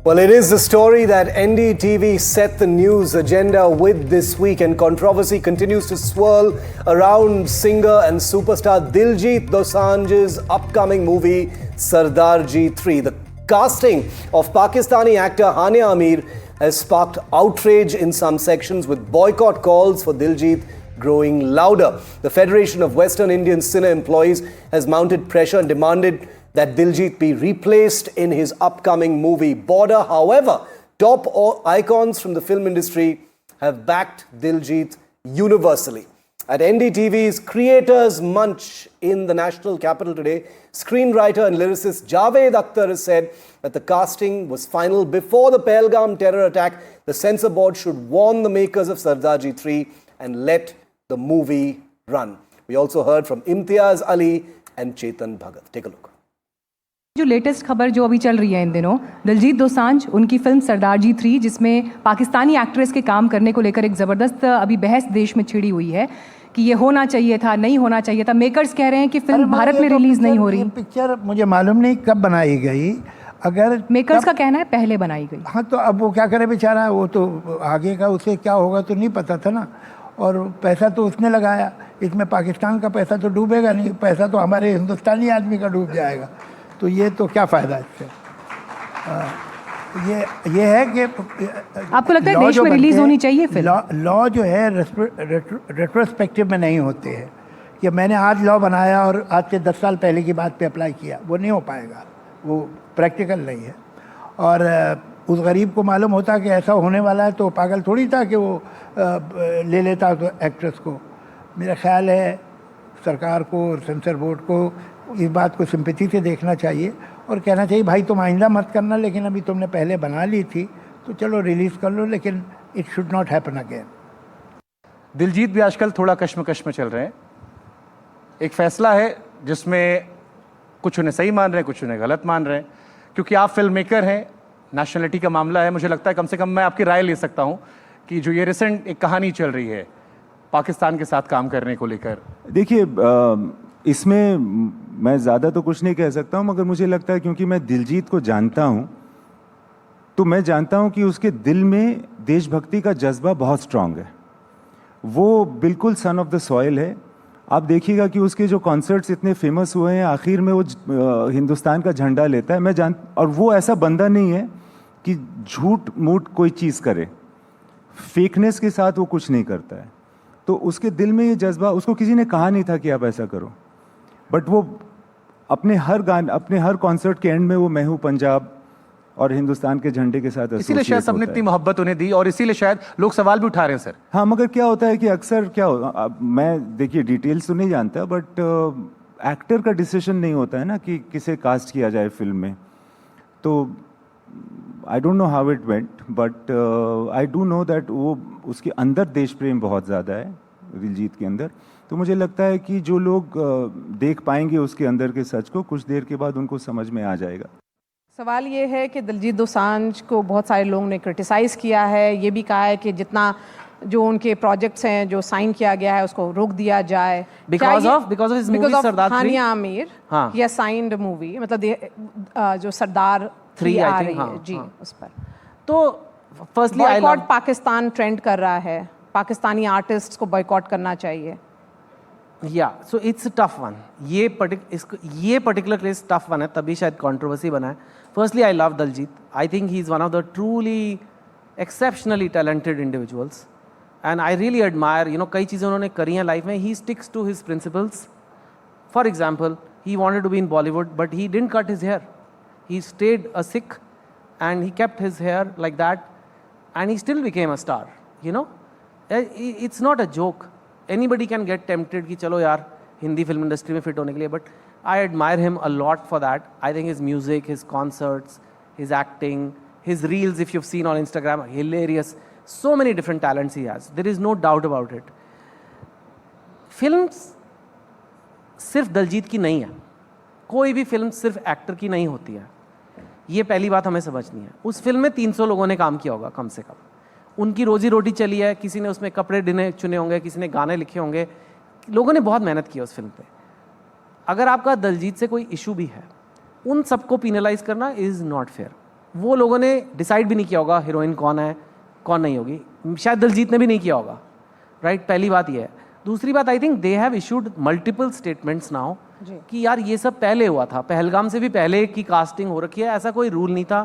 Well, it is the story that NDTV set the news agenda with this week, and controversy continues to swirl around singer and superstar Diljit Dosanjh's upcoming movie Sardarji 3. The casting of Pakistani actor Hania Aamir has sparked outrage in some sections, with boycott calls for Diljit growing louder. The Federation of Western Indian Cinema Employees has mounted pressure and demanded that Diljit be replaced in his upcoming movie Border. However, top icons from the film industry have backed Diljit universally. At NDTV's Creators Munch in the national capital today, screenwriter and lyricist Javed Akhtar has said that the casting was final before the Pahalgam terror attack. The censor board should warn the makers of Sardarji 3 and let the movie run. We also heard from Imtiaz Ali and Chetan Bhagat. Take a look. जो latest खबर जो अभी चल रही है इन दिनों, दिलजीत दोसांझ उनकी film Sardarji 3 जिसमें पाकिस्तानी एक्ट्रेस के काम करने को लेकर एक ज़बरदस्त अभी बहस देश में छिड़ी हुई है कि ये होना चाहिए था, नहीं होना चाहिए था। मेकर्स कह रहे हैं कि फिल्म भारत में रिलीज़ नहीं हो रही। पिक्चर मुझे मालूम नहीं कब बनाई गई, अगर मेकर्स का कहना है पहले बनाई गई। हाँ, तो अब वो क्या करे बेचारा, वो तो आगे का उसे क्या होगा तो नहीं पता था ना। और पैसा तो उसने लगाया, इसमें पाकिस्तान का पैसा तो डूबेगा नहीं, पैसा तो हमारे हिंदुस्तानी आदमी का डूब जाएगा। तो ये तो क्या फ़ायदा इससे। ये है कि आपको लगता है देश में रिलीज़ होनी चाहिए फिल्म? लॉ जो है रेट्रोस्पेक्टिव में नहीं होते हैं कि मैंने आज लॉ बनाया और आज से 10 साल पहले की बात पे अप्लाई किया, वो नहीं हो पाएगा, वो प्रैक्टिकल नहीं है। और उस गरीब को मालूम होता कि ऐसा होने वाला है तो पागल थोड़ी था कि वो ले लेता तो एक्ट्रेस को। मेरा ख्याल है सरकार को और सेंसर बोर्ड को इस बात को सिंपैथी से देखना चाहिए और कहना चाहिए भाई तुम आइंदा मत करना, लेकिन अभी तुमने पहले बना ली थी तो चलो रिलीज़ कर लो, लेकिन it should not happen again. Diljit भी आजकल थोड़ा कश्मकश में चल रहे हैं। एक फैसला है जिसमें कुछ उन्हें सही मान रहे हैं, कुछ उन्हें गलत मान रहे हैं। क्योंकि आप फिल्म मेकर हैं, नेशनलिटी का मामला है, मुझे लगता है कम से कम मैं आपकी राय ले सकता हूँ कि जो ये रिसेंट एक कहानी चल रही है पाकिस्तान के साथ काम करने को लेकर। देखिए, इसमें मैं ज़्यादा तो कुछ नहीं कह सकता हूँ, मगर मुझे लगता है क्योंकि मैं दिलजीत को जानता हूँ तो मैं जानता हूँ कि उसके दिल में देशभक्ति का जज्बा बहुत स्ट्रांग है। वो बिल्कुल सन ऑफ द सॉइल है। आप देखिएगा कि उसके जो कॉन्सर्ट्स इतने फेमस हुए हैं, आखिर में वो हिंदुस्तान का झंडा लेता है। और वो ऐसा बंदा नहीं है कि झूठ मूठ कोई चीज़ करे, फेकनेस के साथ वो कुछ नहीं करता है। तो उसके दिल में ये जज्बा, उसको किसी ने कहा नहीं था कि आप ऐसा करो, बट वो अपने हर कॉन्सर्ट के एंड में वो मैं हूँ पंजाब और हिंदुस्तान के झंडे के साथ, इसीलिए शायद सबने इतनी मोहब्बत उन्हें दी और इसीलिए शायद लोग सवाल भी उठा रहे हैं सर। हाँ, मगर क्या होता है कि अक्सर क्या होता, मैं देखिए डिटेल्स तो नहीं जानता, बट एक्टर का डिसीजन नहीं होता है ना कि किसे कास्ट किया जाए फिल्म में। तो I don't know how it went, but I do know that वो उसके अंदर देश प्रेम बहुत ज़्यादा है दिलजीत के अंदर। तो मुझे लगता है कि जो लोग देख पाएंगे उसके अंदर के सच को, कुछ देर के बाद उनको समझ में आ जाएगा। सवाल ये है कि दिलजीत दोसांझ को बहुत सारे लोगों ने क्रिटिसाइज़ किया है, ये भी कहा है कि जितना जो उनके प्रोजेक्ट्स हैं जो साइन किया गया है उसको रोक दिया जाए because of his movie Sardar 3। Hania Aamir ही हैज साइंड मूवी, मतलब जो सरदार 3 आ रही है जी, उस पर तो फर्स्टली बॉयकॉट पाकिस्तान ट्रेंड कर रहा है, पाकिस्तानी आर्टिस्ट को बॉयकॉट करना चाहिए। Yeah so it's a tough one. ये पर्टिकुलर केस टफ वन है, तभी शायद कंट्रोवर्सी बना है। Firstly I love Diljit, I think he is one of the truly exceptionally talented individuals and I really admire, कई चीज़ें उन्होंने करी हैं लाइफ में। He sticks to his principles. For example, he wanted to be in Bollywood but he didn't cut his hair, he stayed a Sikh and he kept his hair like that and he still became a star, it's not a joke. Anybody can get tempted कि चलो यार Hindi film industry में fit होने के लिए, but I admire him a lot for that. I think his music, his concerts, his acting, his reels, if you've seen on Instagram, hilarious. So many different talents he has. There is no doubt about it. Films सिर्फ दिलजीत की नहीं है, कोई भी film सिर्फ actor की नहीं होती है, ये पहली बात हमें समझनी है। उस फिल्म में 300 लोगों ने काम किया होगा कम से कम, उनकी रोजी रोटी चली है, किसी ने उसमें कपड़े चुने होंगे, किसी ने गाने लिखे होंगे, लोगों ने बहुत मेहनत की है उस फिल्म पे। अगर आपका दिलजीत से कोई इशू भी है, उन सबको पिनलाइज करना इज़ नॉट फेयर। वो लोगों ने डिसाइड भी नहीं किया होगा हीरोइन कौन है कौन नहीं होगी, शायद दिलजीत ने भी नहीं किया होगा, राइट? पहली बात ये है। दूसरी बात, I think they have issued multiple statements now कि यार ये सब पहले हुआ था, पहलगाम से भी पहले की कास्टिंग हो रखी है, ऐसा कोई रूल नहीं था,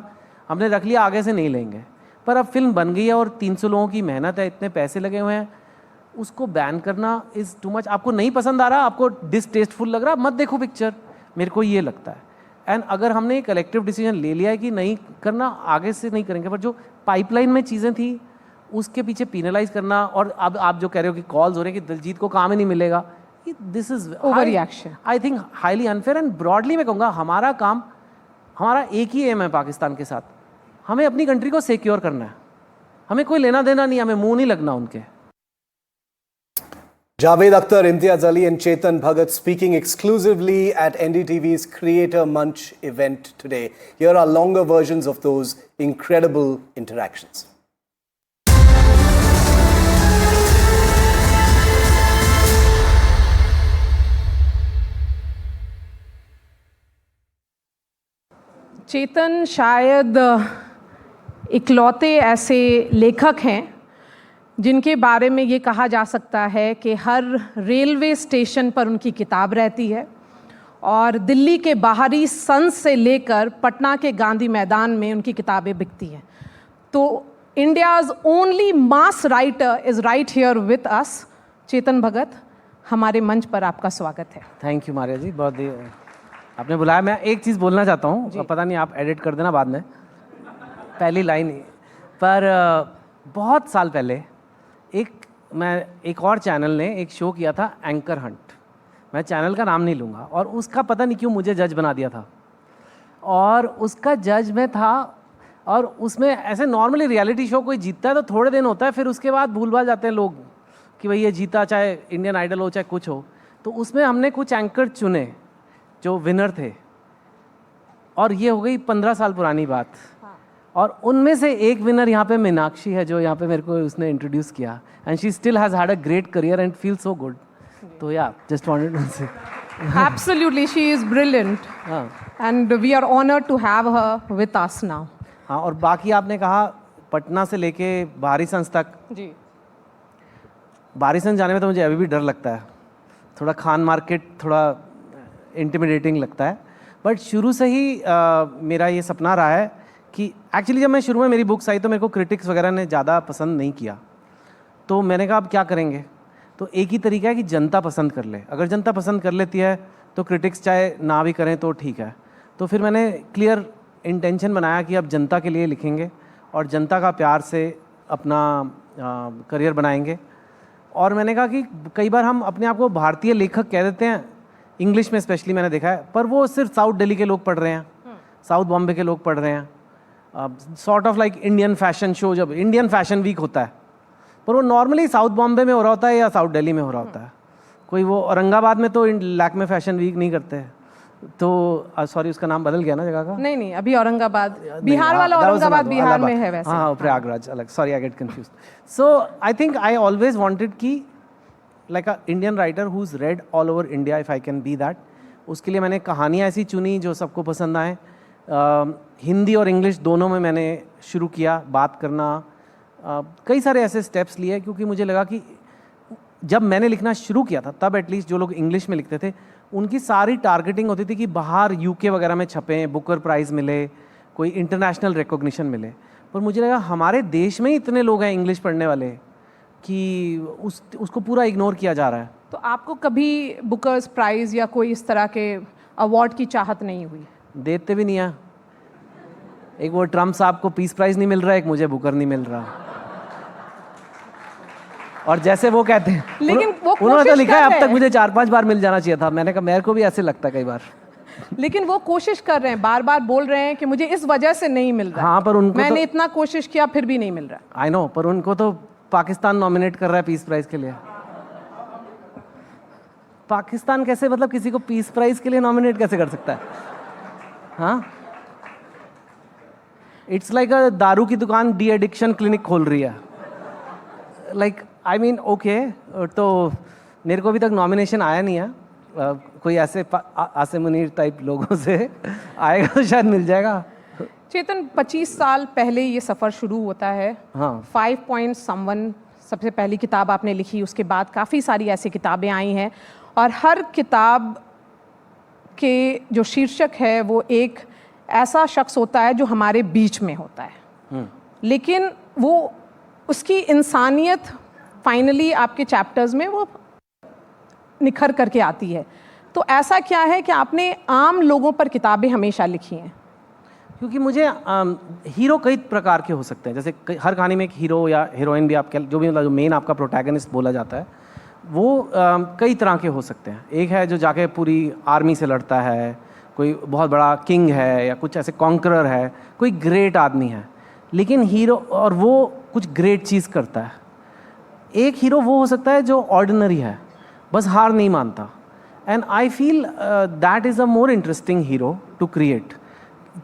हमने रख लिया आगे से नहीं लेंगे। पर अब फिल्म बन गई है और 300 लोगों की मेहनत है, इतने पैसे लगे हुए हैं, उसको बैन करना इज़ टू मच। आपको नहीं पसंद आ रहा, आपको डिसटेस्टफुल लग रहा, मत देखो पिक्चर, मेरे को ये लगता है। एंड अगर हमने एक कलेक्टिव डिसीजन ले लिया है कि नहीं करना, आगे से नहीं करेंगे, पर जो पाइपलाइन में चीज़ें थी उसके पीछे पीनलाइज करना, और अब आप जो कह रहे हो कि कॉल्स हो रहे हैं कि दिलजीत को काम ही नहीं मिलेगा, this is over reaction, I think highly unfair. And broadly मैं कहूँगा हमारा काम, हमारा एक ही एम है पाकिस्तान के साथ, हमें अपनी कंट्री को सिक्योर करना है, हमें कोई लेना देना नहीं, हमें मुंह नहीं लगना उनके। Javed Akhtar, Imtiaz Ali and Chetan Bhagat speaking exclusively at NDTV's Creator Munch event today. Here are longer versions of those incredible interactions. चेतन शायद इकलौते ऐसे लेखक हैं जिनके बारे में ये कहा जा सकता है कि हर रेलवे स्टेशन पर उनकी किताब रहती है, और दिल्ली के बाहरी संस से लेकर पटना के गांधी मैदान में उनकी किताबें बिकती हैं। तो India's only mass writer is right here with us. Chetan Bhagat, हमारे मंच पर आपका स्वागत है। थैंक यू मारिया जी, बहुत आपने बुलाया। मैं एक चीज़ बोलना चाहता हूँ, पता नहीं आप एडिट कर देना बाद में, पहली लाइन ही, पर बहुत साल पहले एक और चैनल ने एक शो किया था, एंकर हंट। मैं चैनल का नाम नहीं लूँगा, और उसका पता नहीं क्यों मुझे जज बना दिया था, और उसका जज मैं था। और उसमें ऐसे नॉर्मली रियलिटी शो कोई जीतता है तो थोड़े दिन होता है, फिर उसके बाद भूल भाल जाते हैं लोग कि भाई ये जीता, चाहे इंडियन आइडल हो चाहे कुछ हो। तो उसमें हमने कुछ एंकर चुने जो विनर थे, और ये हो गई 15 साल पुरानी बात। और उनमें से एक विनर यहाँ पे मीनाक्षी है, जो यहाँ पे मेरे को उसने इंट्रोड्यूस किया, and she still has had a great career and feel so good. तो या जस्ट वांटेड टू से Absolutely, she is brilliant, and we are honored to have her with us now. हाँ, और बाकी आपने कहा पटना से लेके बाहरी संस तक। जी, बाहरी संस जाने में तो मुझे अभी भी डर लगता है, थोड़ा खान मार्केट थोड़ा इंटिमिडेटिंग लगता है। बट शुरू से ही मेरा ये सपना रहा है कि एक्चुअली जब मैं शुरू में मेरी बुक्स आई तो मेरे को क्रिटिक्स वगैरह ने ज़्यादा पसंद नहीं किया, तो मैंने कहा अब क्या करेंगे। तो एक ही तरीका है कि जनता पसंद कर ले, अगर जनता पसंद कर लेती है तो क्रिटिक्स चाहे ना भी करें तो ठीक है। तो फिर मैंने क्लियर इंटेंशन बनाया कि अब जनता के लिए लिखेंगे और जनता का प्यार से अपना करियर बनाएंगे। और मैंने कहा कि कई बार हम अपने आप को भारतीय लेखक कह देते हैं, इंग्लिश में स्पेशली मैंने देखा है, पर वो सिर्फ साउथ दिल्ली के लोग पढ़ रहे हैं, साउथ बॉम्बे के लोग पढ़ रहे हैं। Sort of like Indian fashion show, जब इंडियन फैशन वीक होता है, पर वो नॉर्मली साउथ बॉम्बे में हो रहा होता है या साउथ दिल्ली में हो रहा होता है। कोई वो औरंगाबाद में तो लैक्मे फैशन वीक नहीं करते, तो सॉरी उसका नाम बदल गया ना जगह का। नहीं, अभी औरंगाबाद, बिहार वाला औरंगाबाद बिहार में है वैसे। हाँ, प्रयागराज अलग, sorry I get confused. So I think I always wanted कि like a Indian writer who is read all over India, if I can be that. उसके लिए मैंने कहानियाँ ऐसी चुनी जो सबको पसंद आए। हिंदी और इंग्लिश दोनों में मैंने शुरू किया बात करना। कई सारे ऐसे स्टेप्स लिए, क्योंकि मुझे लगा कि जब मैंने लिखना शुरू किया था तब एटलीस्ट जो लोग इंग्लिश में लिखते थे उनकी सारी टारगेटिंग होती थी कि बाहर यूके वगैरह में छपें, बुकर प्राइज़ मिले, कोई इंटरनेशनल रिकॉग्निशन मिले। पर मुझे लगा हमारे देश में ही इतने लोग हैं इंग्लिश पढ़ने वाले कि उसको पूरा इग्नोर किया जा रहा है। तो आपको कभी बुकर्स प्राइज़ या कोई इस तरह के अवार्ड की चाहत नहीं हुई? देते भी नहीं है। एक वो ट्रम्प साहब को पीस प्राइज़ नहीं मिल रहा है, एक मुझे बुकर नहीं मिल रहा। और जैसे वो कहते हैं, लेकिन वो उन्होंने तो लिखा है अब कर तक मुझे 4-5 बार मिल जाना चाहिए था। मैंने कहा मेरे को भी ऐसे लगता है कई बार। लेकिन वो कोशिश कर रहे हैं, बार बार बोल रहे हैं कि मुझे इस वजह से नहीं मिल रहा। हाँ, पर उनको मैंने इतना कोशिश किया फिर भी नहीं मिल रहा। आई नो, पर उनको तो पाकिस्तान नॉमिनेट कर रहा है पीस प्राइज़ के लिए। पाकिस्तान कैसे, मतलब किसी को पीस प्राइज़ के लिए नॉमिनेट कैसे कर सकता है? हाँ, इट्स लाइक अ दारू की दुकान डी एडिक्शन क्लिनिक खोल रही है। लाइक आई मीन ओके, तो मेरे को अभी तक नॉमिनेशन आया नहीं है। कोई ऐसे आसिम मुनीर टाइप लोगों से आएगा तो शायद मिल जाएगा। चेतन 25 साल पहले ये सफ़र शुरू होता है। हाँ। 5 पॉइंट समवन सबसे पहली किताब आपने लिखी, उसके बाद काफ़ी सारी ऐसी किताबें आई हैं और हर किताब के जो शीर्षक है वो एक ऐसा शख्स होता है जो हमारे बीच में होता है, लेकिन वो उसकी इंसानियत फाइनली आपके चैप्टर्स में वो निखर करके आती है। तो ऐसा क्या है कि आपने आम लोगों पर किताबें हमेशा लिखी हैं? क्योंकि मुझे हीरो कई प्रकार के हो सकते हैं। जैसे हर कहानी में एक हीरो या हीरोइन भी, आप जो भी मतलब जो मेन आपका प्रोटैगनिस्ट बोला जाता है वो कई तरह के हो सकते हैं। एक है जो जाके पूरी आर्मी से लड़ता है, कोई बहुत बड़ा किंग है या कुछ ऐसे कॉन्करर है, कोई ग्रेट आदमी है, लेकिन हीरो और वो कुछ ग्रेट चीज़ करता है। एक हीरो वो हो सकता है जो ऑर्डिनरी है, बस हार नहीं मानता। And I feel that is a more interesting hero to create,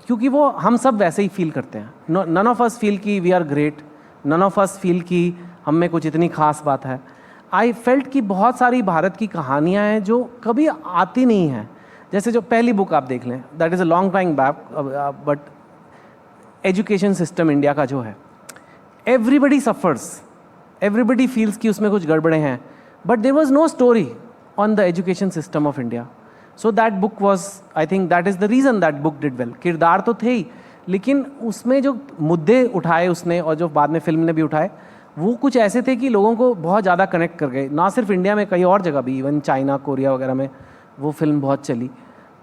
क्योंकि वो हम सब वैसे ही फील करते हैं। नन ऑफ अस फील कि we are great, none of us feel कि हम में कुछ इतनी खास बात है। आई फेल्ट कि बहुत सारी भारत की कहानियाँ हैं जो कभी आती नहीं हैं। जैसे जो पहली बुक आप देख लें, that is a long time back, but education system India का जो है, एवरीबडी सफ़र्स, एवरीबडी फील्स कि उसमें कुछ गड़बड़े हैं, but there was no story on the education system of India. So that book was, I think that is the reason that book did well. किरदार तो थे ही, लेकिन उसमें जो मुद्दे उठाए उसने और जो बाद में फिल्म ने भी उठाए, वो कुछ ऐसे थे कि लोगों को बहुत ज़्यादा कनेक्ट कर गए। ना सिर्फ इंडिया में, कई और जगह भी, इवन चाइना, कोरिया वगैरह में वो फिल्म बहुत चली।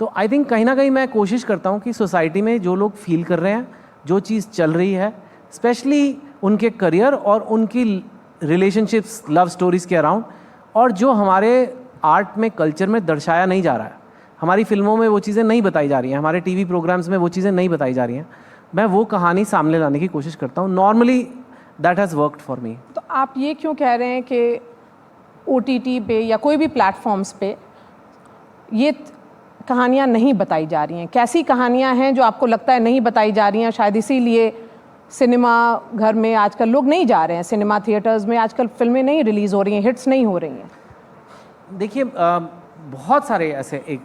तो आई थिंक कहीं ना कहीं मैं कोशिश करता हूँ कि सोसाइटी में जो लोग फील कर रहे हैं, जो चीज़ चल रही है, स्पेशली उनके करियर और उनकी रिलेशनशिप्स, लव स्टोरीज़ के अराउंड, और जो हमारे आर्ट में, कल्चर में दर्शाया नहीं जा रहा है, हमारी फिल्मों में वो चीज़ें नहीं बताई जा रही हैं, हमारे टीवी प्रोग्राम्स में वो चीज़ें नहीं बताई जा रही हैं, मैं वो कहानी सामने लाने की कोशिश करता हूँ। Normally that has worked for me. तो आप ये क्यों कह रहे हैं कि OTT पे या कोई भी प्लेटफॉर्म्स पे ये कहानियाँ नहीं बताई जा रही हैं? कैसी कहानियाँ हैं जो आपको लगता है नहीं बताई जा रही हैं? शायद इसीलिए सिनेमा घर में आजकल लोग नहीं जा रहे हैं, सिनेमा थिएटर्स में आजकल फिल्में नहीं रिलीज़ हो रही हैं, हिट्स नहीं हो रही हैं। देखिए, बहुत सारे ऐसे एक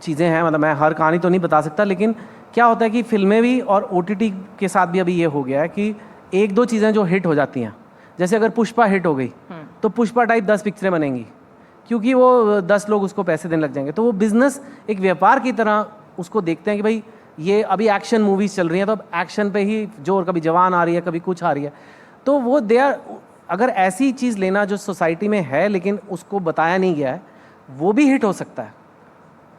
चीज़ें हैं, मतलब मैं हर कहानी तो नहीं बता सकता, लेकिन क्या होता है कि फिल्में भी और OTT के साथ भी अभी ये हो गया है कि एक दो चीज़ें जो हिट हो जाती हैं, जैसे अगर पुष्पा हिट हो गई तो पुष्पा टाइप 10 पिक्चरें बनेंगी, क्योंकि वो 10 लोग उसको पैसे देने लग जाएंगे। तो वो बिज़नेस एक व्यापार की तरह उसको देखते हैं कि भाई ये अभी एक्शन मूवीज़ चल रही हैं, तो अब एक्शन पे ही जोर, कभी जवान आ रही है, कभी कुछ आ रही है, तो वो अगर ऐसी चीज़ लेना जो सोसाइटी में है लेकिन उसको बताया नहीं गया है, वो भी हिट हो सकता है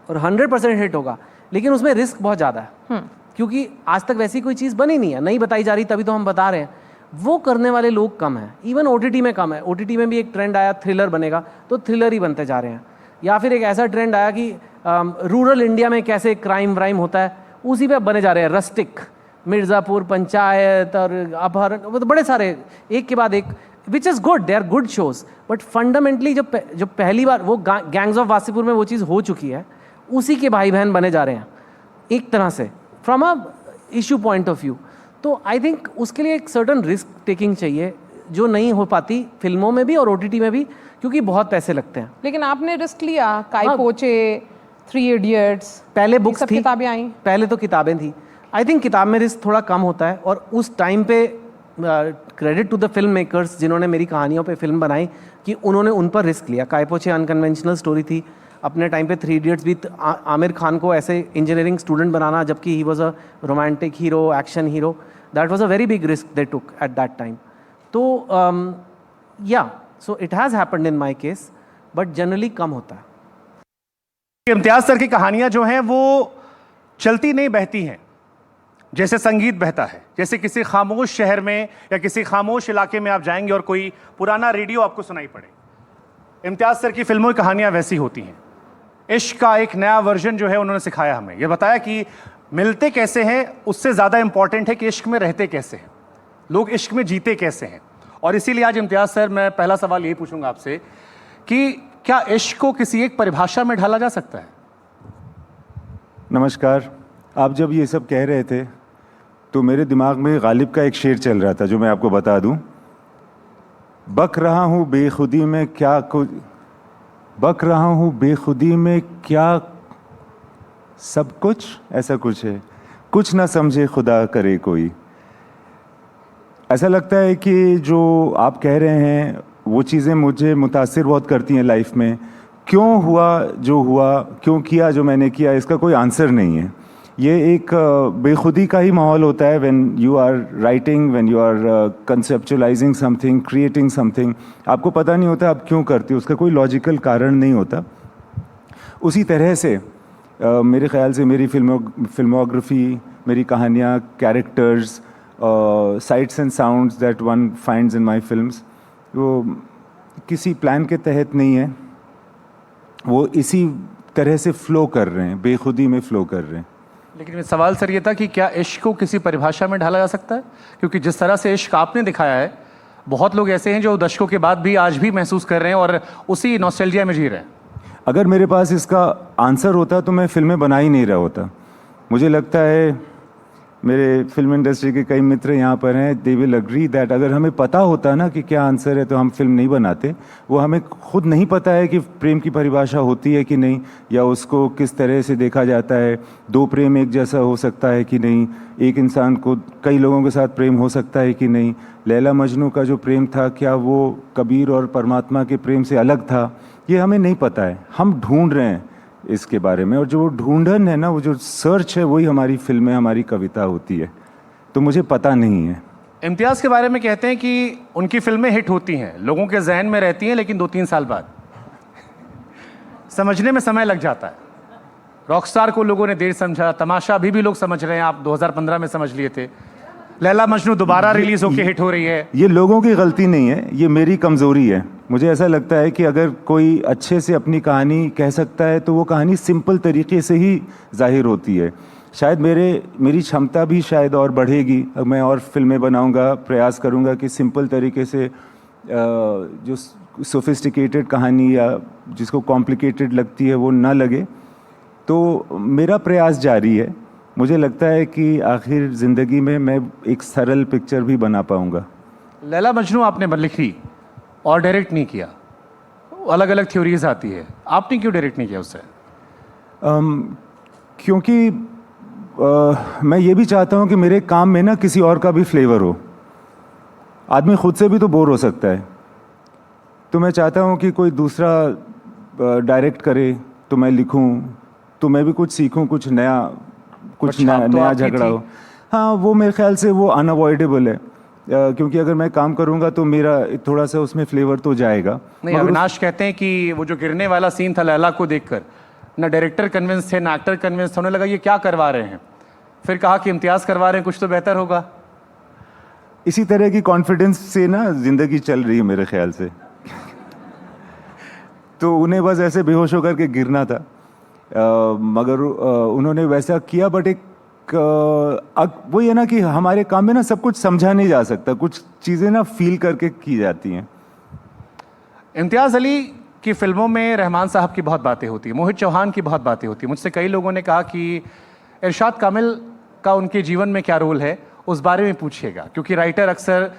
और 100% हिट होगा, लेकिन उसमें रिस्क बहुत ज़्यादा है, क्योंकि आज तक वैसी कोई चीज़ बनी नहीं है, नहीं बताई जा रही, तभी तो हम बता रहे हैं। वो करने वाले लोग कम हैं, इवन OTT में कम है। OTT में भी एक ट्रेंड आया, थ्रिलर बनेगा, तो थ्रिलर ही बनते जा रहे हैं। या फिर एक ऐसा ट्रेंड आया कि रूरल इंडिया में कैसे क्राइम व्राइम होता है, उसी पे बने जा रहे हैं, रस्टिक, मिर्ज़ापुर, पंचायत और अपहरण, वो तो बड़े सारे एक के बाद एक, which is good, they are good shows, but fundamentally जो पहली बार वो गैंग्स ऑफ वासीपुर में वो चीज़ हो चुकी है, उसी के भाई बहन बने जा रहे हैं एक तरह से, from a issue point of view. तो आई थिंक उसके लिए एक सर्टन रिस्क टेकिंग चाहिए, जो नहीं हो पाती फिल्मों में भी और OTT में भी, क्योंकि बहुत पैसे लगते हैं। लेकिन आपने रिस्क लिया, काई पोचे, 3 इडियट्स, पहले बुक्स थी, किताबें आई, पहले तो किताबें थी। आई थिंक किताब में रिस्क थोड़ा कम होता है, और उस टाइम पे credit to the film makers जिन्होंने मेरी कहानियों पे फिल्म बनाई, कि उन्होंने उन पर रिस्क लिया। कायपोचे अनकन्वेंशनल स्टोरी थी अपने टाइम पे, 3 इडियट्स भी, आमिर खान को ऐसे इंजीनियरिंग स्टूडेंट बनाना जबकि he was a romantic hero, action hero, that was a very big risk they took at that time. तो yeah so it has happened in my case, but generally कम होता है। Imtiaz sir की कहानियां जो हैं वो चलती नहीं, बहती हैं, जैसे संगीत बहता है। जैसे किसी खामोश शहर में या किसी खामोश इलाके में आप जाएंगे और कोई पुराना रेडियो आपको सुनाई पड़े, इम्तियाज सर की फिल्मों की कहानियां वैसी होती हैं। इश्क का एक नया वर्जन जो है उन्होंने सिखाया हमें, ये बताया कि मिलते कैसे हैं उससे ज़्यादा इंपॉर्टेंट है कि इश्क में रहते कैसे हैं, लोग इश्क में जीते कैसे हैं। और इसीलिए आज इम्तियाज सर, मैं पहला सवाल यही पूछूंगा आपसे कि क्या इश्क को किसी एक परिभाषा में ढाला जा सकता है? नमस्कार। आप जब ये सब कह रहे थे तो मेरे दिमाग में गालिब का एक शेर चल रहा था, जो मैं आपको बता दूं। बक रहा हूँ बेखुदी में क्या कुछ, बक रहा हूँ बेखुदी में क्या सब कुछ, ऐसा कुछ है। कुछ ना समझे खुदा करे कोई। ऐसा लगता है कि जो आप कह रहे हैं वो चीज़ें मुझे मुतासिर बहुत करती हैं लाइफ में। क्यों हुआ जो हुआ, क्यों किया जो मैंने किया, इसका कोई आंसर नहीं है। ये एक बेखुदी का ही माहौल होता है when you are writing, when you are conceptualising something, creating something. आपको पता नहीं होता आप क्यों करते हो, उसका कोई लॉजिकल कारण नहीं होता। उसी तरह से मेरे ख्याल से मेरी फिल्मोग्राफी, मेरी कहानियाँ, characters, sites and sounds that one finds in my films, वो किसी प्लान के तहत नहीं है, वो इसी तरह से फ़्लो कर रहे हैं, बेखुदी में फ़्लो कर रहे हैं। लेकिन सवाल सर ये था कि क्या इश्क को किसी परिभाषा में ढाला जा सकता है? क्योंकि जिस तरह से इश्क आपने दिखाया है, बहुत लोग ऐसे हैं जो दशकों के बाद भी आज भी महसूस कर रहे हैं और उसी नॉस्टैल्जिया में जी रहे हैं। अगर मेरे पास इसका आंसर होता तो मैं फिल्में बना ही नहीं रहा होता। मुझे लगता है मेरे फिल्म इंडस्ट्री के कई मित्र यहाँ पर हैं, दे विल एग्री दैट अगर हमें पता होता ना कि क्या आंसर है तो हम फिल्म नहीं बनाते। वो हमें खुद नहीं पता है कि प्रेम की परिभाषा होती है कि नहीं, या उसको किस तरह से देखा जाता है। दो प्रेम एक जैसा हो सकता है कि नहीं, एक इंसान को कई लोगों के साथ प्रेम हो सकता है कि नहीं। लैला मजनू का जो प्रेम था, क्या वो कबीर और परमात्मा के प्रेम से अलग था, ये हमें नहीं पता है। हम ढूंढ रहे हैं इसके बारे में, और जो ढूंढन है ना, वो जो सर्च है, वही हमारी फिल्में, हमारी कविता होती है। तो मुझे पता नहीं है। इम्तियाज़ के बारे में कहते हैं कि उनकी फिल्में हिट होती हैं, लोगों के जहन में रहती हैं, लेकिन 2-3 साल बाद समझने में समय लग जाता है। रॉकस्टार को लोगों ने देर समझा, तमाशा अभी भी लोग समझ रहे हैं, आप 2015 में समझ लिए थे। लैला मजनू दोबारा रिलीज होकर हिट हो रही है। ये लोगों की गलती नहीं है, ये मेरी कमज़ोरी है। मुझे ऐसा लगता है कि अगर कोई अच्छे से अपनी कहानी कह सकता है तो वो कहानी सिंपल तरीके से ही जाहिर होती है। शायद मेरी क्षमता भी शायद और बढ़ेगी, मैं और फिल्में बनाऊंगा, प्रयास करूंगा कि सिंपल तरीके से जो सोफिस्टिकेटेड कहानी या जिसको कॉम्प्लिकेटेड लगती है वो ना लगे। तो मेरा प्रयास जारी है। मुझे लगता है कि आखिर ज़िंदगी में मैं एक सरल पिक्चर भी बना पाऊंगा। लैला मजनू आपने लिखी और डायरेक्ट नहीं किया, अलग अलग थ्योरीज आती है, आपने क्यों डायरेक्ट नहीं किया उससे? क्योंकि मैं ये भी चाहता हूँ कि मेरे काम में ना किसी और का भी फ्लेवर हो। आदमी खुद से भी तो बोर हो सकता है, तो मैं चाहता हूँ कि कोई दूसरा डायरेक्ट करे तो मैं लिखूँ, तो मैं भी कुछ सीखूँ, कुछ नया नया झगड़ा हो। हाँ, वो मेरे ख्याल से वो अनअवॉइडेबल है, क्योंकि अगर मैं काम करूंगा तो मेरा थोड़ा सा उसमें फ्लेवर तो जाएगा। नहीं, अविनाश कहते हैं कि वो जो गिरने वाला सीन था लैला को देखकर, ना डायरेक्टर कन्विंस थे ना एक्टर कन्विंस थे, उन्हें लगा ये क्या करवा रहे हैं, फिर कहा कि इम्तियाज़ करवा रहे हैं, कुछ तो बेहतर होगा। इसी तरह की कॉन्फिडेंस से ना जिंदगी चल रही है मेरे ख्याल से। तो उन्हें बस ऐसे बेहोश होकर के गिरना था, मगर उन्होंने वैसा किया। बट एक वो ये ना कि हमारे काम में ना सब कुछ समझा नहीं जा सकता, कुछ चीज़ें ना फील करके की जाती हैं। इम्तियाज़ अली की फिल्मों में रहमान साहब की बहुत बातें होती हैं, मोहित चौहान की बहुत बातें होती हैं। मुझसे कई लोगों ने कहा कि इरशाद कामिल का उनके जीवन में क्या रोल है, उस बारे में पूछिएगा, क्योंकि राइटर अक्सर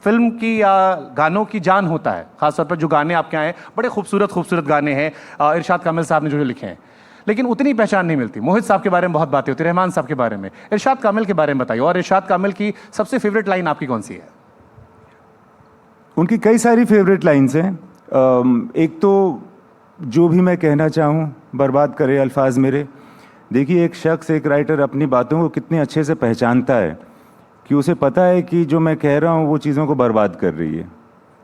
फिल्म की या गानों की जान होता है। ख़ासतौर पर जो गाने आपके आए, बड़े खूबसूरत गाने हैं इरशाद कामिल साहब ने जो लिखे हैं, लेकिन उतनी पहचान नहीं मिलती। मोहित साहब के बारे में बहुत बातें होती है, रहमान साहब के बारे में, इरशाद कामिल के बारे में बताइए। और इरशाद कामिल की सबसे फेवरेट लाइन आपकी कौन सी है? उनकी कई सारी फेवरेट लाइन्स हैं। एक तो जो भी मैं कहना चाहूँ बर्बाद करे अल्फाज मेरे। देखिए, एक शख्स, एक राइटर अपनी बातों को कितने अच्छे से पहचानता है कि उसे पता है कि जो मैं कह रहा हूँ वो चीज़ों को बर्बाद कर रही है।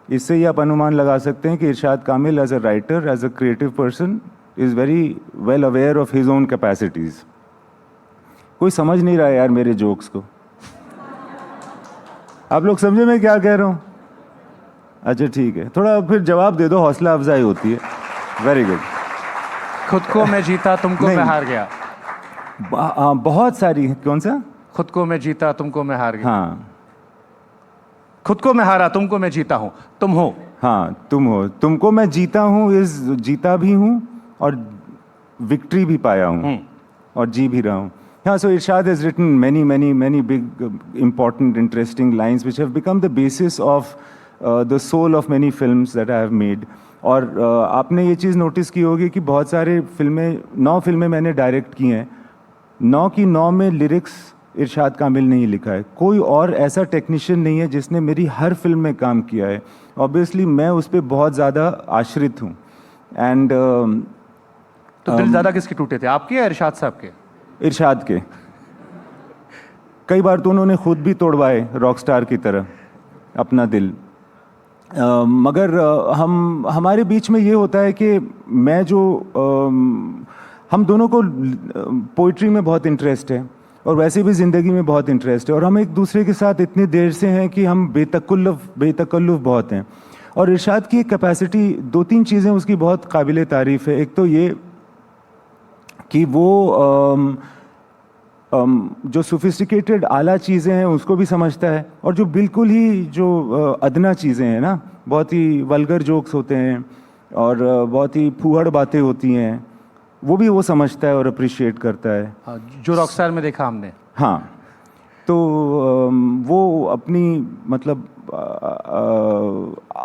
इससे ही आप अनुमान लगा सकते हैं कि Irshad Kamil as a writer, as a creative person is very well aware of his own capacities. कोई समझ नहीं रहा यार मेरे जोक्स को। आप लोग समझे मैं क्या कह रहा हूँ? अच्छा ठीक है, थोड़ा फिर जवाब दे दो, हौसला अफजाई होती है। Very good. खुद को मैं जीता तुमको मैं हार गया। बहुत सारी। कौन सा? खुद को मैं जीता तुमको मैं हार गया। हाँ, खुद को मैं हारा तुमको मैं जीता हूँ, तुम हो। हाँ, तुम हो। तुमको मैं जीता हूँ इस जीता भी हूँ और विक्ट्री भी पाया हूँ और जी भी रहा हूँ। हाँ, so Irshad has written many big, important, interesting lines which have become the basis of the soul of many films that I have made. और आपने ये चीज़ नोटिस की होगी कि बहुत सारे 9 फिल्में मैंने डायरेक्ट की हैं 9 की 9 में लिरिक्स इरशाद कामिल ने ही लिखा है। कोई और ऐसा टेक्नीशियन नहीं है जिसने मेरी हर फिल्म में काम किया है। ऑब्वियसली मैं उस पर बहुत ज़्यादा आश्रित हूँ। एंड तो दिल ज़्यादा किसके टूटे थे, आपके या इरशाद साहब के? इरशाद के। कई बार तो उन्होंने खुद भी तोड़वाए रॉकस्टार की तरह अपना दिल। मगर हमारे बीच में ये होता है कि मैं जो हम दोनों को पोइट्री में बहुत इंटरेस्ट है और वैसे भी ज़िंदगी में बहुत इंटरेस्ट है, और हम एक दूसरे के साथ इतनी देर से हैं कि हम बेतकल्लुफ़ बहुत हैं। और इरशाद की कैपेसिटी, 2-3 चीज़ें उसकी बहुत काबिल तारीफ़ है। एक तो ये कि वो जो सोफिस्टिकेटेड आला चीज़ें हैं उसको भी समझता है, और जो बिल्कुल ही जो अदना चीज़ें हैं ना, बहुत ही वल्गर जोक्स होते हैं और बहुत ही फूहड़ बातें होती हैं, वो समझता है और अप्रिशिएट करता है। जो रॉकस्टार में देखा हमने। हाँ, तो वो अपनी मतलब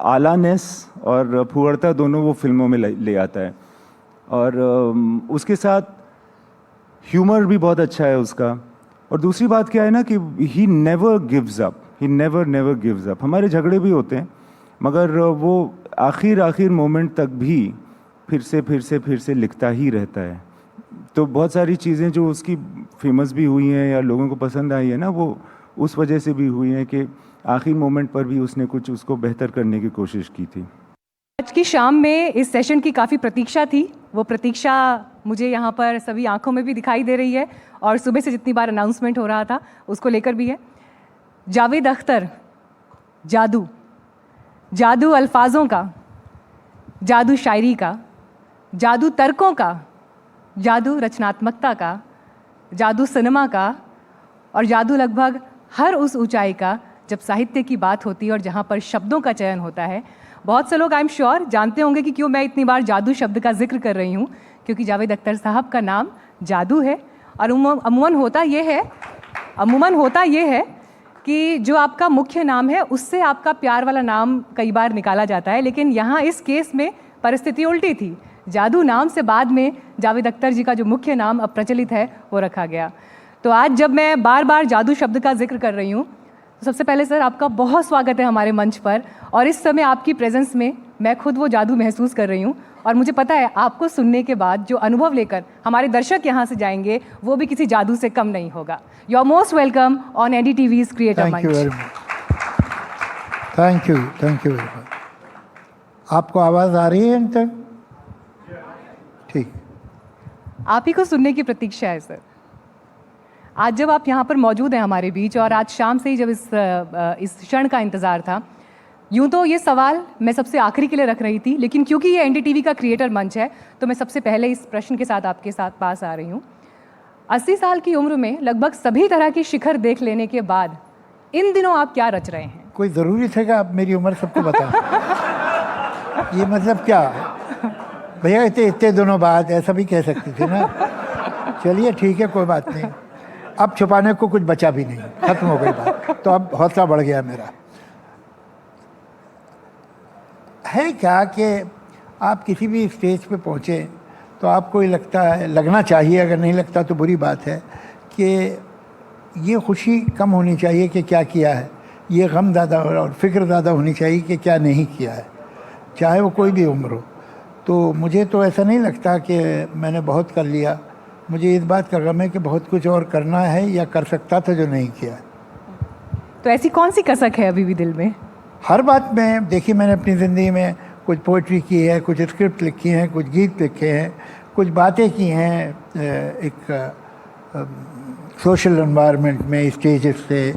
आलानेस और फूहड़ता दोनों वो फिल्मों में ले आता है। और उसके साथ ह्यूमर भी बहुत अच्छा है उसका। और दूसरी बात क्या है ना कि he never gives up, he never gives up. हमारे झगड़े भी होते हैं मगर वो आखिर मोमेंट तक भी फिर से लिखता ही रहता है। तो बहुत सारी चीज़ें जो उसकी फेमस भी हुई हैं या लोगों को पसंद आई है ना, वो उस वजह से भी हुई हैं कि आखिरी मोमेंट पर भी उसने कुछ उसको बेहतर करने की कोशिश की थी। आज की शाम में इस सेशन की काफ़ी प्रतीक्षा थी। वो प्रतीक्षा मुझे यहाँ पर सभी आंखों में भी दिखाई दे रही है और सुबह से जितनी बार अनाउंसमेंट हो रहा था उसको लेकर भी है। जावेद अख्तर, जादू, जादू अल्फाजों का, जादू शायरी का, जादू तर्कों का, जादू रचनात्मकता का, जादू सिनेमा का, और जादू लगभग हर उस ऊंचाई का जब साहित्य की बात होती है और जहाँ पर शब्दों का चयन होता है। बहुत से लोग आई एम श्योर जानते होंगे कि क्यों मैं इतनी बार जादू शब्द का जिक्र कर रही हूँ, क्योंकि जावेद अख्तर साहब का नाम जादू है। और अमूमन होता ये है कि जो आपका मुख्य नाम है उससे आपका प्यार वाला नाम कई बार निकाला जाता है, लेकिन यहाँ इस केस में परिस्थिति उल्टी थी। जादू नाम से बाद में जावेद अख्तर जी का जो मुख्य नाम अब प्रचलित है वो रखा गया। तो आज जब मैं बार बार जादू शब्द का जिक्र कर रही हूँ, तो सबसे पहले सर आपका बहुत स्वागत है हमारे मंच पर। और इस समय आपकी प्रेजेंस में मैं खुद वो जादू महसूस कर रही हूँ, और मुझे पता है आपको सुनने के बाद जो अनुभव लेकर हमारे दर्शक यहाँ से जाएंगे वो भी किसी जादू से कम नहीं होगा। You are most welcome on NDTV's creator मंच। Thank you very much. आपको आवाज़ आ रही है इन तक? ठीक, आप ही को सुनने की प्रतीक्षा है सर। आज जब आप यहाँ पर मौजूद हैं हमारे बीच, और आज शाम से ही जब इस क्षण का इंतज़ार था, यूँ तो ये सवाल मैं सबसे आखिरी के लिए रख रही थी, लेकिन क्योंकि ये एनडीटीवी का क्रिएटर मंच है तो मैं सबसे पहले इस प्रश्न के साथ आपके साथ पास आ रही हूँ। 80 साल की उम्र में लगभग सभी तरह की शिखर देख लेने के बाद इन दिनों आप क्या रच रहे हैं? कोई ज़रूरी थे कि आप मेरी उम्र सबको बताएं? ये मतलब क्या भैया, इतने दिनों बाद ऐसा भी कह सकती थी ना। चलिए ठीक है, कोई बात नहीं। अब छुपाने को कुछ बचा भी नहीं, खत्म हो गई बात। तो अब हौसला बढ़ गया मेरा। है क्या कि आप किसी भी स्टेज पे पहुँचे तो आपको ये लगना चाहिए, अगर नहीं लगता तो बुरी बात है, कि ये खुशी कम होनी चाहिए कि क्या किया है, ये गम ज़्यादा और फिक्र ज़्यादा होनी चाहिए कि क्या नहीं किया है, चाहे वो कोई भी उम्र हो। तो मुझे तो ऐसा नहीं लगता कि मैंने बहुत कर लिया। मुझे इस बात का गम है कि बहुत कुछ और करना है या कर सकता था जो नहीं किया। तो ऐसी कौन सी कसक है अभी भी दिल में? हर बात में देखिए, मैंने अपनी ज़िंदगी में कुछ पोइट्री की है, कुछ स्क्रिप्ट लिखी हैं, कुछ गीत लिखे हैं, कुछ बातें की हैं एक सोशल एनवायरनमेंट में, स्टेजेस से।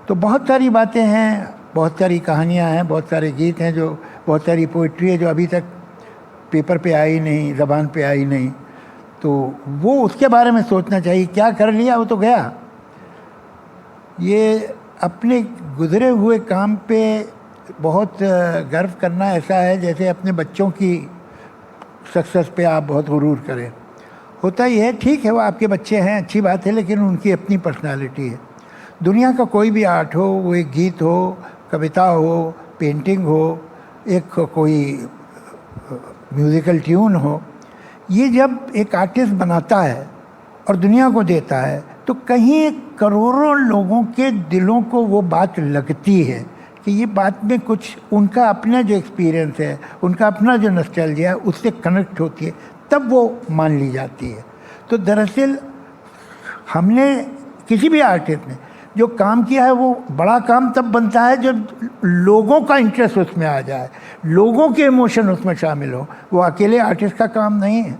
तो बहुत सारी बातें हैं, बहुत सारी कहानियाँ हैं, बहुत सारे गीत हैं, जो बहुत सारी पोइट्री है जो अभी तक पेपर पे आई नहीं, ज़बान पे आई नहीं। तो वो उसके बारे में सोचना चाहिए। क्या कर लिया वो तो गया। ये अपने गुज़रे हुए काम पे बहुत गर्व करना ऐसा है जैसे अपने बच्चों की सक्सेस पे आप बहुत गुरूर करें। होता ही है, ठीक है, वो आपके बच्चे हैं, अच्छी बात है, लेकिन उनकी अपनी पर्सनालिटी है। दुनिया का कोई भी आर्ट हो, वो एक गीत हो, कविता हो, पेंटिंग हो, एक कोई म्यूज़िकल ट्यून हो, ये जब एक आर्टिस्ट बनाता है और दुनिया को देता है, तो कहीं करोड़ों लोगों के दिलों को वो बात लगती है कि ये बात में कुछ उनका अपना जो एक्सपीरियंस है, उनका अपना जो नॉस्टैल्जिया है, उससे कनेक्ट होती है, तब वो मान ली जाती है। तो दरअसल हमने किसी भी आर्टिस्ट ने जो काम किया है, वो बड़ा काम तब बनता है जब लोगों का इंटरेस्ट उसमें आ जाए, लोगों के इमोशन उसमें शामिल हो। वो अकेले आर्टिस्ट का काम नहीं है,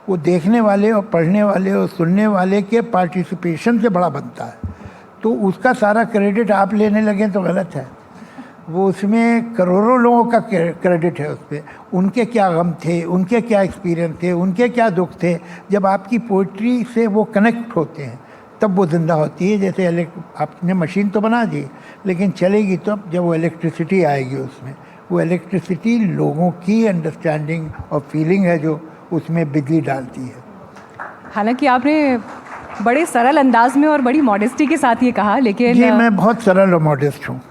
वो देखने वाले और पढ़ने वाले और सुनने वाले के पार्टिसिपेशन से बड़ा बनता है। तो उसका सारा क्रेडिट आप लेने लगे तो गलत है। वो उसमें करोड़ों लोगों का क्रेडिट है उस पर। उनके क्या गम थे, उनके क्या एक्सपीरियंस थे, उनके क्या दुख थे। जब आपकी पोइट्री से वो कनेक्ट होते हैं तब वो ज़िंदा होती है। जैसे आपने मशीन तो बना दी, लेकिन चलेगी तो जब वो इलेक्ट्रिसिटी आएगी उसमें। वो इलेक्ट्रिसिटी लोगों की अंडरस्टैंडिंग और फीलिंग है जो उसमें बिजली डालती है। हालांकि आपने बड़े सरल अंदाज में और बड़ी मॉडेस्टी के साथ ये कहा, लेकिन जी मैं बहुत सरल और मॉडेस्ट हूँ।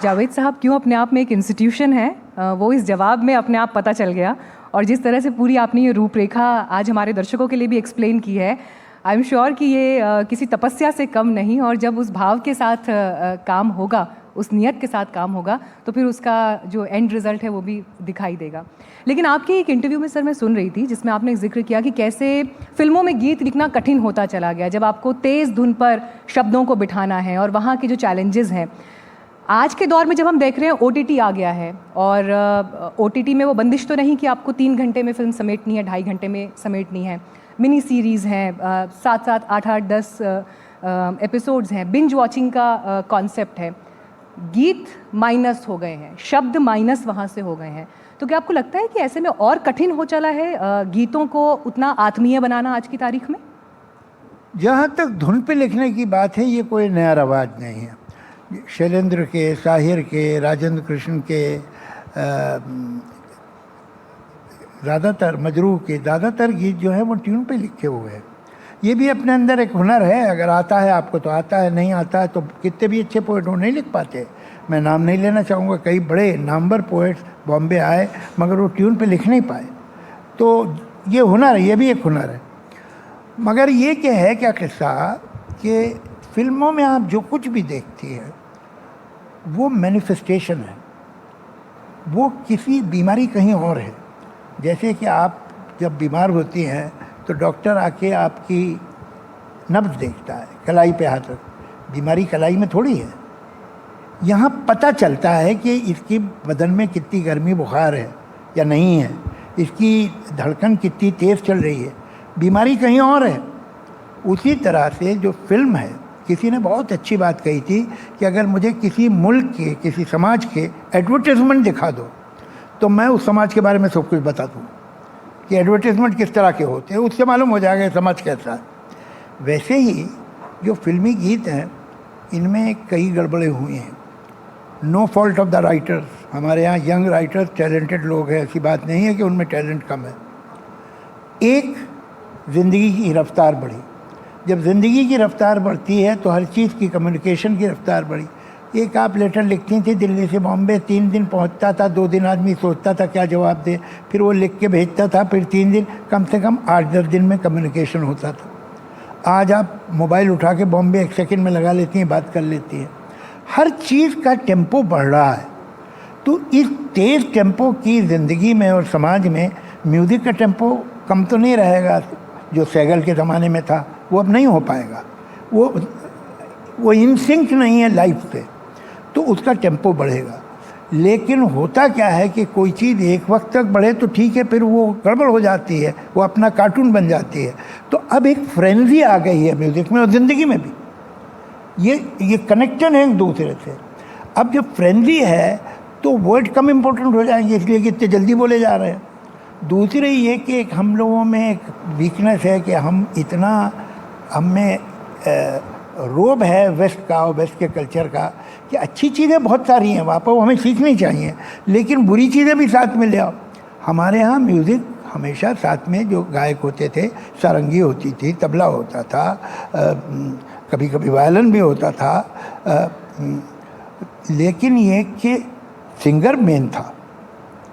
जावेद साहब क्यों अपने आप में एक इंस्टीट्यूशन है, वो इस जवाब में अपने आप पता चल गया। और जिस तरह से पूरी आपने ये रूपरेखा आज हमारे दर्शकों के लिए भी एक्सप्लेन की है, आई एम श्योर कि ये किसी तपस्या से कम नहीं, और जब उस भाव के साथ काम होगा, उस नियत के साथ काम होगा, तो फिर उसका जो एंड रिज़ल्ट है वो भी दिखाई देगा। लेकिन आपके एक इंटरव्यू में सर मैं सुन रही थी जिसमें आपने जिक्र किया कि कैसे फिल्मों में गीत लिखना कठिन होता चला गया जब आपको तेज़ धुन पर शब्दों को बिठाना है, और वहाँ के जो चैलेंजेस हैं। आज के दौर में जब हम देख रहे हैं OTT आ गया है, और OTT में वो बंदिश तो नहीं कि आपको 3 घंटे में फिल्म समेटनी है, 2.5 घंटे में समेटनी है। मिनी सीरीज़ हैं, 7-7, 8-8, 10 एपिसोड्स हैं, बिंज वॉचिंग का कॉन्सेप्ट है। गीत माइनस हो गए हैं, शब्द माइनस वहाँ से हो गए हैं। तो क्या आपको लगता है कि ऐसे में और कठिन हो चला है गीतों को उतना आत्मीय बनाना आज की तारीख में? जहाँ तक धुन पे लिखने की बात है, ये कोई नया रवाज नहीं है। शैलेंद्र के, साहिर के, राजेंद्र कृष्ण के, ज़्यादातर मजरूह के ज़्यादातर गीत जो है वो ट्यून पे लिखे हुए हैं। ये भी अपने अंदर एक हुनर है। अगर आता है आपको तो आता है, नहीं आता है तो कितने भी अच्छे पोइट हो नहीं लिख पाते। मैं नाम नहीं लेना चाहूँगा, कई बड़े नामवर पोइट्स बॉम्बे आए मगर वो ट्यून पे लिख नहीं पाए। तो ये हुनर है, ये भी एक हुनर है। मगर ये क्या है, क्या किस्सा कि फिल्मों में आप जो कुछ भी देखती है वो मैनिफेस्टेशन है, वो किसी बीमारी कहीं और है। जैसे कि आप जब बीमार होती हैं तो डॉक्टर आके आपकी नब्ज़ देखता है, कलाई पे हाथ रख, बीमारी कलाई में थोड़ी है। यहाँ पता चलता है कि इसकी बदन में कितनी गर्मी बुखार है या नहीं है, इसकी धड़कन कितनी तेज़ चल रही है, बीमारी कहीं और है। उसी तरह से जो फिल्म है, किसी ने बहुत अच्छी बात कही थी कि अगर मुझे किसी मुल्क के, किसी समाज के एडवर्टाइजमेंट दिखा दो तो मैं उस समाज के बारे में सब कुछ बता दूँ कि एडवर्टाइजमेंट किस तरह के होते हैं, उससे मालूम हो जाएगा समाज कैसा है। वैसे ही जो फिल्मी गीत हैं, इनमें कई गड़बड़े हुई हैं। No fault of the writers. हमारे यहाँ यंग राइटर्स टैलेंटेड लोग हैं, ऐसी बात नहीं है कि उनमें टैलेंट कम है। एक, ज़िंदगी की रफ्तार बढ़ी। जब ज़िंदगी की रफ्तार बढ़ती है तो हर चीज़ की, कम्युनिकेशन की रफ्तार बढ़ी। एक आप लेटर लिखती थी दिल्ली से बॉम्बे, 3 दिन पहुंचता था, 2 दिन आदमी सोचता था क्या जवाब दे, फिर वो लिख के भेजता था, फिर 3 दिन, कम से कम 8-10 दिन में कम्युनिकेशन होता था। आज आप मोबाइल उठा के बॉम्बे 1 सेकंड में लगा लेती हैं, बात कर लेती हैं। हर चीज़ का टेम्पो बढ़ रहा है। तो इस तेज़ टेम्पो की ज़िंदगी में और समाज में म्यूज़िक का टेम्पो कम तो नहीं रहेगा। जो सैगल के ज़माने में था वो अब नहीं हो पाएगा। वो इन सिंक नहीं है लाइफ से, तो उसका टेम्पो बढ़ेगा। लेकिन होता क्या है कि कोई चीज़ एक वक्त तक बढ़े तो ठीक है, फिर वो गड़बड़ हो जाती है, वो अपना कार्टून बन जाती है। तो अब एक फ्रेंजी आ गई है म्यूज़िक में और ज़िंदगी में भी। ये कनेक्शन है एक दूसरे से। अब जब फ्रेंजी है तो वर्ड कम इम्पोर्टेंट हो जाएंगे, इसलिए कि इतने जल्दी बोले जा रहे हैं। दूसरे ये कि एक हम लोगों में एक वीकनेस है कि हमें रोब है वेस्ट का और वेस्ट के कल्चर का कि अच्छी चीज़ें बहुत सारी हैं वहाँ पर, वो हमें सीखनी चाहिए, लेकिन बुरी चीज़ें भी साथ में ले आओ। हमारे यहाँ म्यूज़िक हमेशा साथ में जो गायक होते थे, सारंगी होती थी, तबला होता था, कभी कभी वायलिन भी होता था, लेकिन ये कि सिंगर मेन था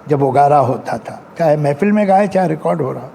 जब वो गा रहा होता था, चाहे महफिल में गाए चाहे रिकॉर्ड हो रहा।